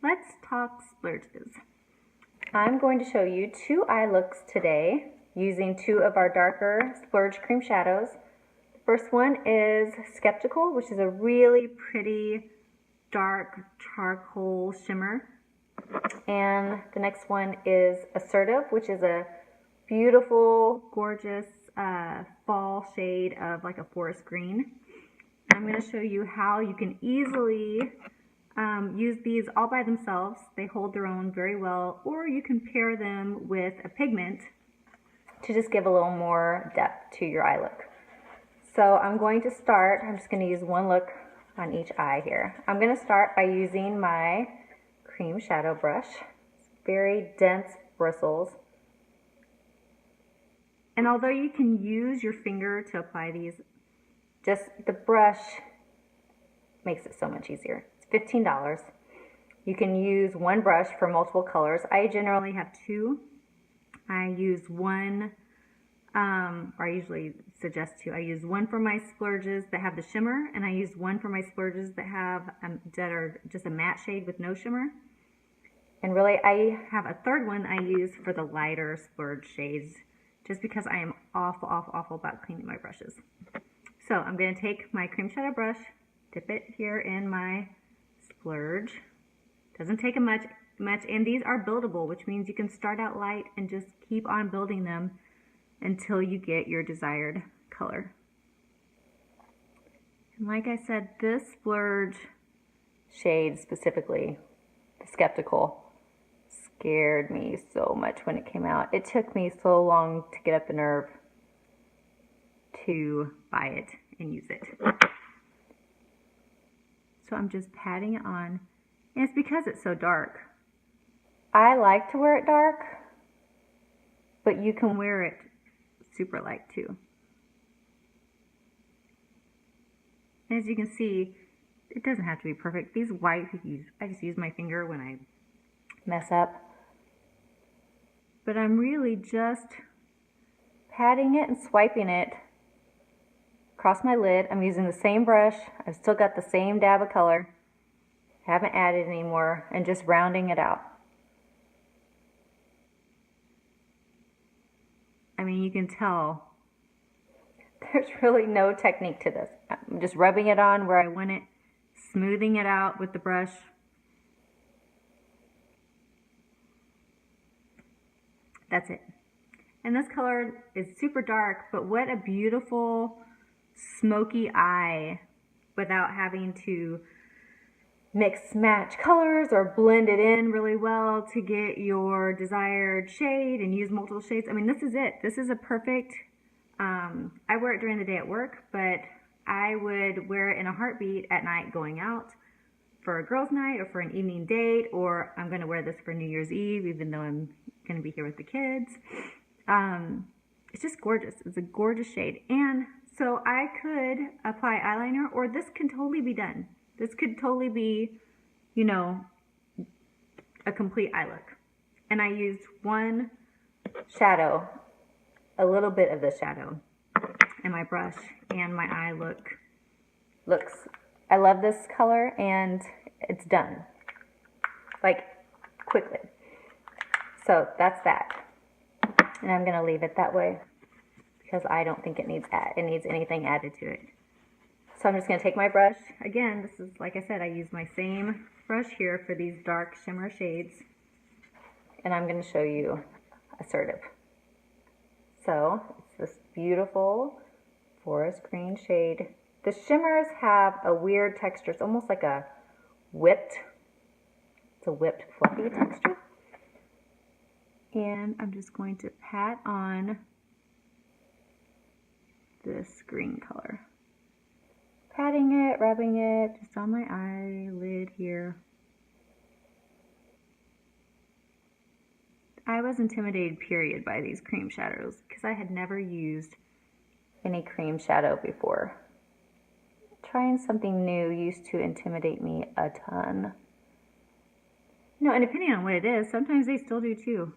Let's talk splurges. I'm going to show you two eye looks today using two of our darker splurge cream shadows. The first one is Skeptical, which is a really pretty dark charcoal shimmer. And the next one is Assertive, which is a beautiful, gorgeous fall shade of like a forest green. I'm going to show you how you can easily use these all by themselves. They hold their own very well, or you can pair them with a pigment to just give a little more depth to your eye look. So I'm going to start, I'm just going to use one look on each eye here. I'm going to start by using my cream shadow brush. It's very dense bristles. And although you can use your finger to apply these, just the brush makes it so much easier. It's $15. You can use one brush for multiple colors. I generally have two. I use one, or I usually suggest two. I use one for my splurges that have the shimmer, and I use one for my splurges that have that are just a matte shade with no shimmer. And really, I have a third one I use for the lighter splurge shades, just because I am awful about cleaning my brushes. So I'm going to take my cream shadow brush, dip it here in my splurge. Doesn't take much, and these are buildable, which means you can start out light and just keep on building them until you get your desired color. And like I said, this splurge shade specifically, the Skeptical, scared me so much when it came out. It took me so long to get up the nerve to buy it and use it. So I'm just patting it on, and it's because it's so dark. I like to wear it dark, but you can wear it super light too. As you can see, it doesn't have to be perfect. These whites, I just use my finger when I mess up. But I'm really just patting it and swiping it across my lid. I'm using the same brush. I've still got the same dab of color. Haven't added any more, and just rounding it out. I mean, you can tell there's really no technique to this. I'm just rubbing it on where I want it, smoothing it out with the brush. That's it. And this color is super dark, but what a beautiful smoky eye without having to mix match colors or blend it in really well to get your desired shade and use multiple shades. I mean, this is it. This is a perfect, I wear it during the day at work, but I would wear it in a heartbeat at night going out for a girls' night or for an evening date, or I'm going to wear this for New Year's Eve, even though I'm going to be here with the kids. It's just gorgeous. It's a gorgeous shade. And so I could apply eyeliner, or this can totally be done. This could totally be, you know, a complete eye look. And I used one shadow, a little bit of the shadow in my brush, and my eye looks, I love this color, and it's done, like, quickly. So that's that. And I'm gonna leave it that way because I don't think it needs anything added to it. So I'm just going to take my brush. Again, this is, like I said, I use my same brush here for these dark shimmer shades. And I'm going to show you Assertive. So it's this beautiful forest green shade. The shimmers have a weird texture. It's almost like a whipped, fluffy texture. And I'm just going to pat on this green color. Patting it, rubbing it, just on my eyelid here. I was intimidated, period, by these cream shadows because I had never used any cream shadow before. Trying something new used to intimidate me a ton. You know, and depending on what it is, sometimes they still do too.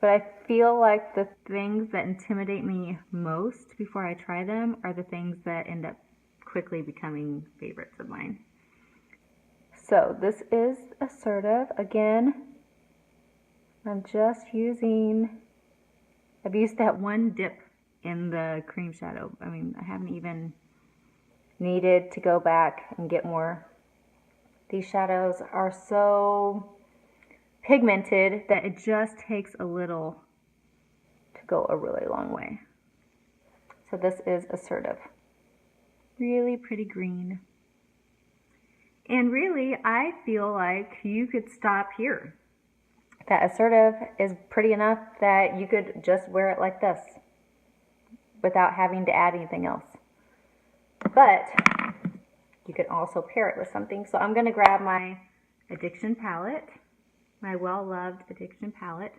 But I feel like the things that intimidate me most before I try them are the things that end up quickly becoming favorites of mine. So this is Assertive. Again, I'm just using, I've used that one dip in the cream shadow. I mean, I haven't even needed to go back and get more. These shadows are so pigmented that it just takes a little to go a really long way. So this is Assertive. Really pretty green. And really, I feel like you could stop here. That Assertive is pretty enough that you could just wear it like this without having to add anything else. But you could also pair it with something. So I'm going to grab my Addiction palette, my well-loved Addiction palette,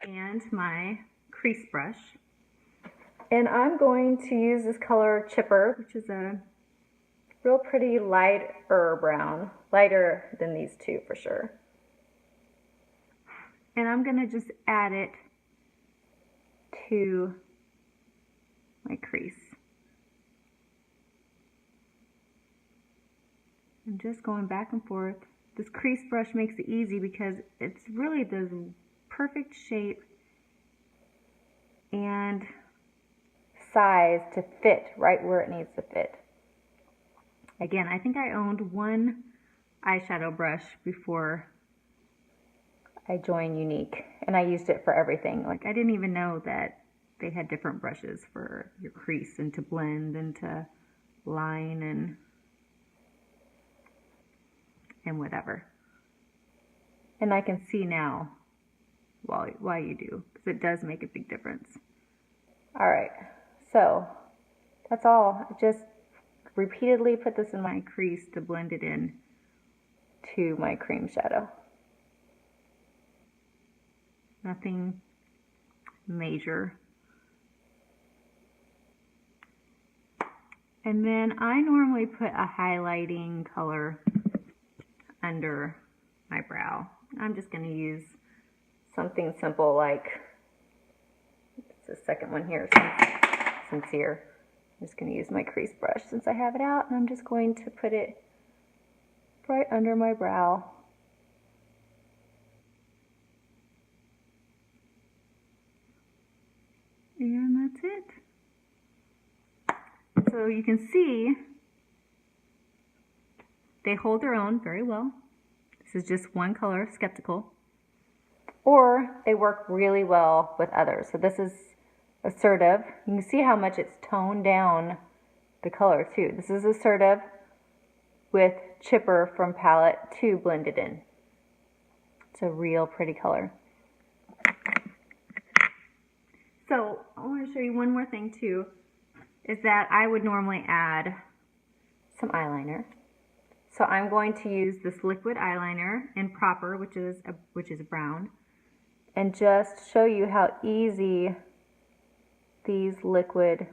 and my crease brush. And I'm going to use this color Chipper, which is a real pretty lighter brown, lighter than these two for sure. And I'm going to just add it to my crease. I'm just going back and forth. This crease brush makes it easy because it's really the perfect shape and size to fit right where it needs to fit. Again, I think I owned one eyeshadow brush before I joined Younique, and I used it for everything. Like, I didn't even know that they had different brushes for your crease and to blend and to line and whatever. And I can see now why you do, because it does make a big difference. All right, so that's all. I just repeatedly put this in my crease to blend it in to my cream shadow. Nothing major. And then I normally put a highlighting color under my brow. I'm just going to use something simple like, it's the second one here, Sincere. I'm just going to use my crease brush since I have it out, and I'm just going to put it right under my brow. And that's it. So you can see they hold their own very well. This is just one color, Skeptical. Or they work really well with others. So this is Assertive. You can see how much it's toned down the color too. This is Assertive with Chipper from Palette 2 blended in. It's a real pretty color. So I want to show you one more thing too, is that I would normally add some eyeliner. So I'm going to use this liquid eyeliner in Proper, which is brown, and just show you how easy these liquid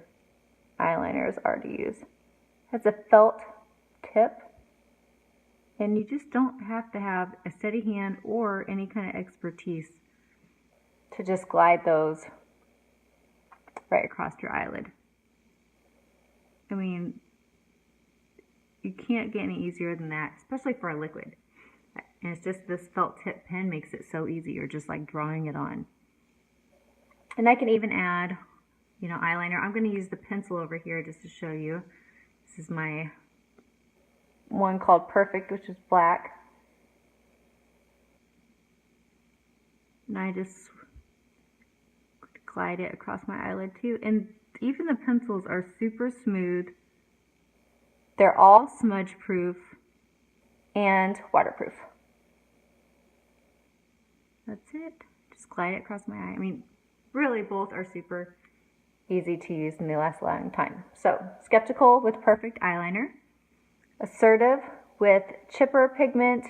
eyeliners are to use. It's a felt tip, and you just don't have to have a steady hand or any kind of expertise to just glide those right across your eyelid. I mean, you can't get any easier than that, especially for a liquid. And it's just this felt tip pen makes it so easy. You're just like drawing it on. And I can even add, you know, eyeliner. I'm going to use the pencil over here just to show you. This is my one called Perfect, which is black. And I just glide it across my eyelid too. And even the pencils are super smooth. They're all smudge proof and waterproof. That's it. Just glide it across my eye. I mean, really both are super easy to use and they last a long time. So, Skeptical with Perfect eyeliner, Assertive with Chipper pigment,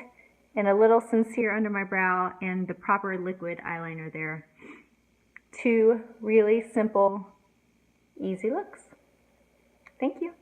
and a little Sincere under my brow, and the Proper liquid eyeliner there. 2 really simple, easy looks. Thank you.